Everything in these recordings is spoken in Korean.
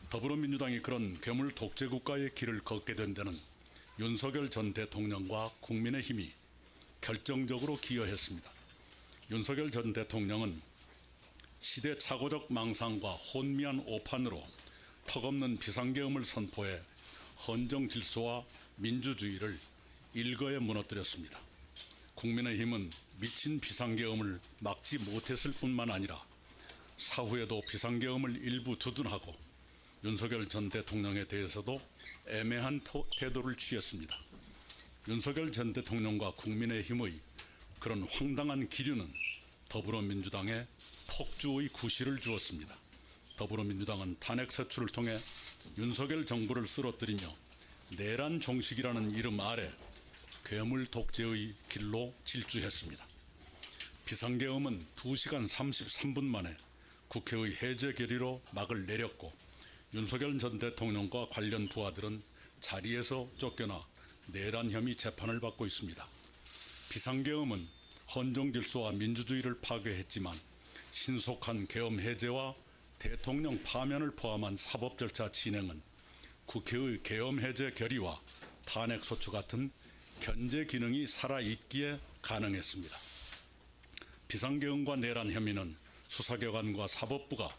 더불어민주당이 그런 괴물 독재 국가의 길을 걷게 된 데는 윤석열 전 대통령과 국민의힘이 결정적으로 기여했습니다. 윤석열 전 대통령은 시대착오적 망상과 혼미한 오판으로 턱없는 비상계엄을 선포해 헌정 질서와 민주주의를 일거에 무너뜨렸습니다. 국민의힘은 미친 비상계엄을 막지 못했을 뿐만 아니라 사후에도 비상계엄을 일부 두둔하고 윤석열 전 대통령에 대해서도 애매한 태도를 취했습니다. 윤석열 전 대통령과 국민의힘의 그런 황당한 기류는 더불어민주당에 폭주의 구실을 주었습니다. 더불어민주당은 탄핵 소추를 통해 윤석열 정부를 쓰러뜨리며 내란 종식이라는 이름 아래 괴물 독재의 길로 질주했습니다. 비상계엄은 2시간 33분 만에 국회의 해제 결의로 막을 내렸고 윤석열 전 대통령과 관련 부하들은 자리에서 쫓겨나 내란 혐의 재판을 받고 있습니다. 비상계엄은 헌정 질서와 민주주의를 파괴했지만 신속한 계엄 해제와 대통령 파면을 포함한 사법 절차 진행은 국회의 계엄 해제 결의와 탄핵 소추 같은 견제 기능이 살아있기에 가능했습니다. 비상계엄과 내란 혐의는 수사기관과 사법부가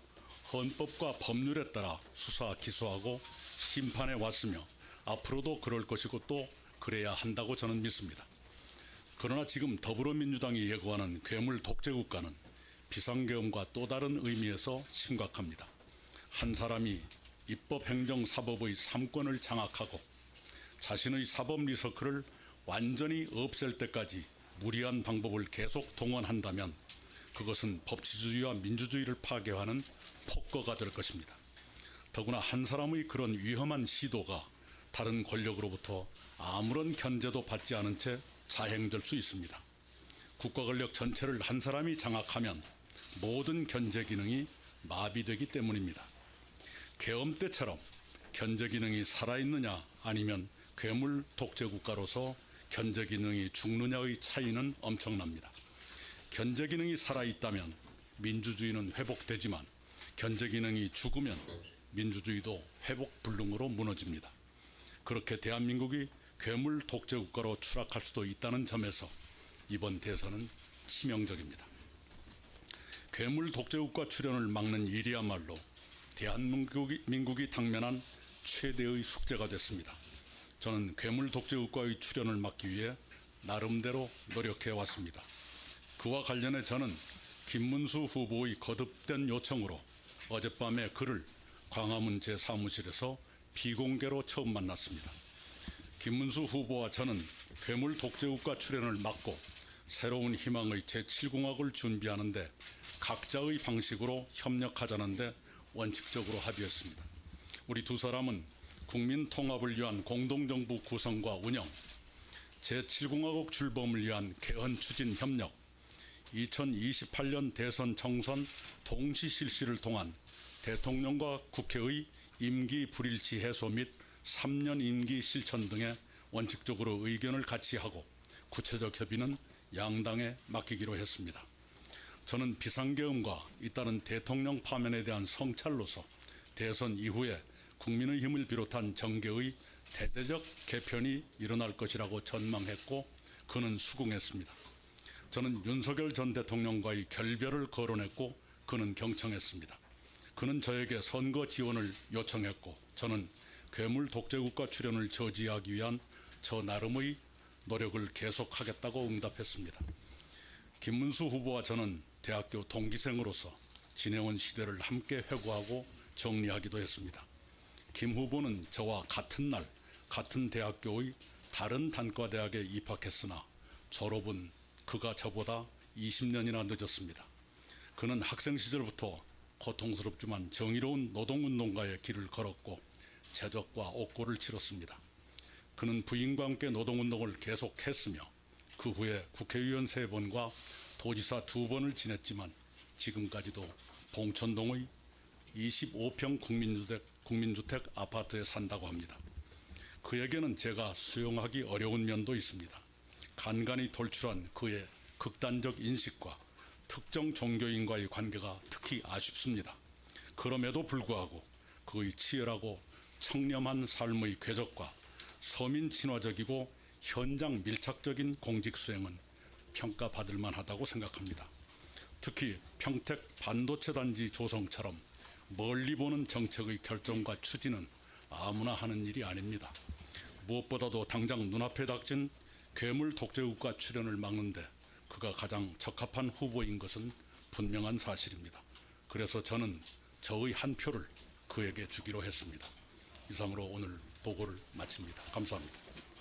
헌법과 법률에 따라 수사, 기소하고 심판해 왔으며 앞으로도 그럴 것이고 또 그래야 한다고 저는 믿습니다. 그러나 지금 더불어민주당이 예고하는 괴물 독재국가는 비상계엄과 또 다른 의미에서 심각합니다. 한 사람이 입법행정사법의 3권을 장악하고 자신의 사법 리서클을 완전히 없앨 때까지 무리한 방법을 계속 동원한다면 그것은 법치주의와 민주주의를 파괴하는 폭거가 될 것입니다. 더구나 한 사람의 그런 위험한 시도가 다른 권력으로부터 아무런 견제도 받지 않은 채 자행될 수 있습니다. 국가 권력 전체를 한 사람이 장악하면 모든 견제 기능이 마비되기 때문입니다. 계엄 때처럼 견제 기능이 살아있느냐 아니면 괴물 독재 국가로서 견제 기능이 죽느냐의 차이는 엄청납니다. 견제 기능이 살아있다면 민주주의는 회복되지만 견제 기능이 죽으면 민주주의도 회복 불능으로 무너집니다. 그렇게 대한민국이 괴물 독재 국가로 추락할 수도 있다는 점에서 이번 대선은 치명적입니다. 괴물 독재 국가 출현을 막는 일이야말로 대한민국이 당면한 최대의 숙제가 됐습니다. 저는 괴물 독재 국가의 출현을 막기 위해 나름대로 노력해 왔습니다. 그와 관련해 저는 김문수 후보의 거듭된 요청으로 어젯밤에 그를 광화문 제 사무실에서 비공개로 처음 만났습니다. 김문수 후보와 저는 괴물 독재국가 출현을 막고 새로운 희망의 제7공화국을 준비하는데 각자의 방식으로 협력하자는데 원칙적으로 합의했습니다. 우리 두 사람은 국민 통합을 위한 공동정부 구성과 운영, 제7공화국 출범을 위한 개헌 추진 협력, 2028년 대선 총선 동시 실시를 통한 대통령과 국회의 임기 불일치 해소 및 3년 임기 실천 등에 원칙적으로 의견을 같이 하고 구체적 협의는 양당에 맡기기로 했습니다. 저는 비상계엄과 잇따른 대통령 파면에 대한 성찰로서 대선 이후에 국민의힘을 비롯한 정계의 대대적 개편이 일어날 것이라고 전망했고 그는 수긍했습니다. 저는 윤석열 전 대통령과의 결별을 거론했고 그는 경청했습니다. 그는 저에게 선거 지원을 요청했고 저는 괴물 독재국가 출현을 저지하기 위한 저 나름의 노력을 계속하겠다고 응답했습니다. 김문수 후보와 저는 대학교 동기생으로서 지내온 시대를 함께 회고하고 정리하기도 했습니다. 김 후보는 저와 같은 날 같은 대학교의 다른 단과대학에 입학했으나 졸업은 그가 저보다 20년이나 늦었습니다. 그는 학생 시절부터 고통스럽지만 정의로운 노동운동가의 길을 걸었고 제적과 옥고를 치렀습니다. 그는 부인과 함께 노동운동을 계속했으며 그 후에 국회의원 3번과 도지사 2번을 지냈지만 지금까지도 봉천동의 25평 국민주택 아파트에 산다고 합니다. 그에게는 제가 수용하기 어려운 면도 있습니다. 간간히 돌출한 그의 극단적 인식과 특정 종교인과의 관계가 특히 아쉽습니다. 그럼에도 불구하고 그의 치열하고 청렴한 삶의 궤적과 서민 친화적이고 현장 밀착적인 공직 수행은 평가받을 만하다고 생각합니다. 특히 평택 반도체 단지 조성처럼 멀리 보는 정책의 결정과 추진은 아무나 하는 일이 아닙니다. 무엇보다도 당장 눈앞에 닥친 괴물 독재국가 출현을 막는데 그가 가장 적합한 후보인 것은 분명한 사실입니다. 그래서 저는 저의 한 표를 그에게 주기로 했습니다. 이상으로 오늘 보고를 마칩니다. 감사합니다.